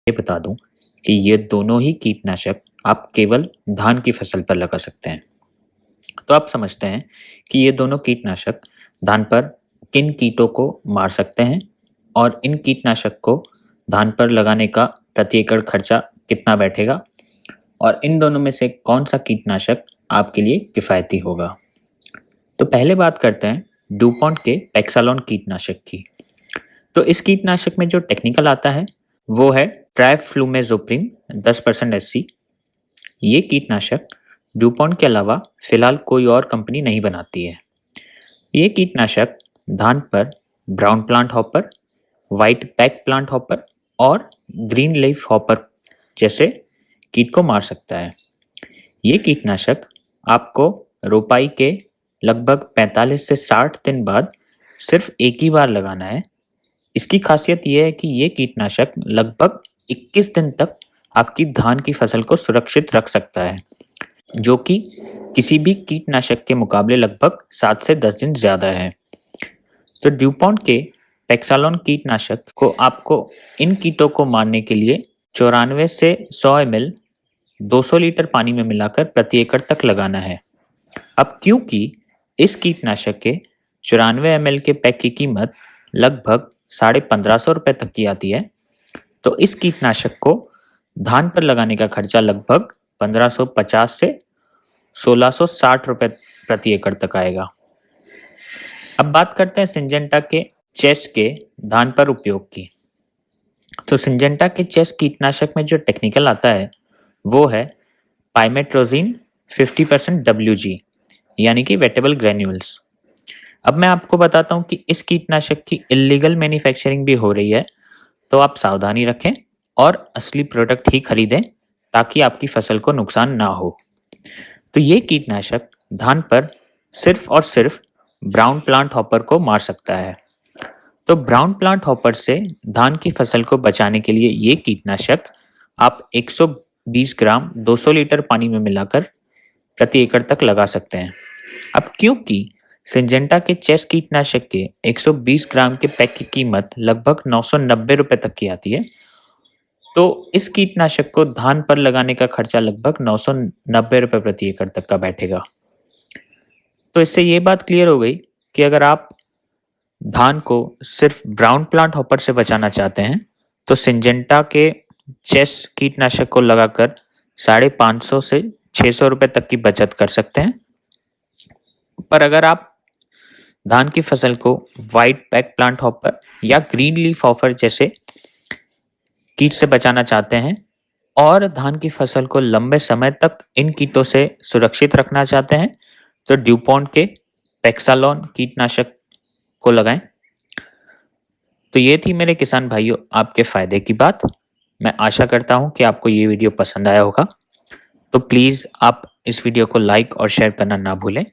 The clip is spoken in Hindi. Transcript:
ये बता दूं कि ये दोनों ही कीटनाशक आप केवल धान की फसल पर लगा सकते हैं। तो आप समझते हैं कि ये दोनों कीटनाशक धान पर किन कीटों को मार सकते हैं और इन कीटनाशक को धान पर लगाने का प्रति एकड़ खर्चा कितना बैठेगा और इन दोनों में से कौन सा कीटनाशक आपके लिए किफ़ायती होगा। तो पहले बात करते हैं डुपॉन्ट के पेक्सालॉन कीटनाशक की। तो इस कीटनाशक में जो टेक्निकल आता है वो है ट्राइफ्लूमेज़ोप्रिम 10% एससी। ये कीटनाशक डुपॉन्ट के अलावा फिलहाल कोई और कंपनी नहीं बनाती है। ये कीटनाशक धान पर brown plant hopper, white pack plant hopper और ग्रीन लीफ हॉपर जैसे कीट को मार सकता है। ये कीटनाशक आपको रोपाई के लगभग 45 से 60 दिन बाद सिर्फ एक ही बार लगाना है। इसकी खासियत यह है कि ये कीटनाशक लगभग 21 दिन तक आपकी धान की फसल को सुरक्षित रख सकता है, जो कि किसी भी कीटनाशक के मुकाबले लगभग 7 से 10 दिन ज़्यादा है। तो ड्यूपॉन्ट के पेक्सालॉन कीटनाशक को आपको इन कीटों को मारने के लिए 94 से 100 ml 200 लीटर पानी में मिलाकर प्रति एकड़ तक लगाना है। अब क्योंकि इस कीटनाशक के 94 ml के पैक की कीमत लगभग 1550 रुपये तक की आती है, तो इस कीटनाशक को धान पर लगाने का खर्चा लगभग 1550 से 1660 रुपये प्रति एकड़ तक आएगा। अब बात करते हैं सिंजेंटा के चेस के धान पर उपयोग की। तो सिंजेंटा के चेस कीटनाशक में जो टेक्निकल आता है वो है पाइमेट्रोजिन 50% WG, यानी कि वेटेबल ग्रैन्यूल्स। अब मैं आपको बताता हूँ कि इस कीटनाशक की इलीगल मैन्युफैक्चरिंग भी हो रही है, तो आप सावधानी रखें और असली प्रोडक्ट ही खरीदें ताकि आपकी फसल को नुकसान ना हो। तो ये कीटनाशक धान पर सिर्फ और सिर्फ ब्राउन प्लांट हॉपर को मार सकता है। तो ब्राउन प्लांट हॉपर से धान की फसल को बचाने के लिए ये कीटनाशक आप 120 ग्राम 200 लीटर पानी में मिलाकर प्रति एकड़ तक लगा सकते हैं। अब क्योंकि सिंजेंटा के चेस कीटनाशक के 120 ग्राम के पैक की कीमत लगभग 990 रुपये तक की आती है, तो इस कीटनाशक को धान पर लगाने का खर्चा लगभग 990 रुपये प्रति एकड़ तक का बैठेगा। तो इससे ये बात क्लियर हो गई कि अगर आप धान को सिर्फ ब्राउन प्लांट हॉपर से बचाना चाहते हैं तो सिंजेंटा के चेस कीटनाशक को लगाकर 550 से 600 रुपये तक की बचत कर सकते हैं। पर अगर आप धान की फसल को व्हाइट पैक प्लांट हॉपर या ग्रीन लीफ हॉपर जैसे कीट से बचाना चाहते हैं और धान की फसल को लंबे समय तक इन कीटों से सुरक्षित रखना चाहते हैं, तो ड्यूपॉन्ट के पेक्सालॉन कीटनाशक को लगाएं। तो ये थी मेरे किसान भाइयों आपके फायदे की बात। मैं आशा करता हूं कि आपको ये वीडियो पसंद आया होगा। तो प्लीज़ आप इस वीडियो को लाइक और शेयर करना ना भूलें।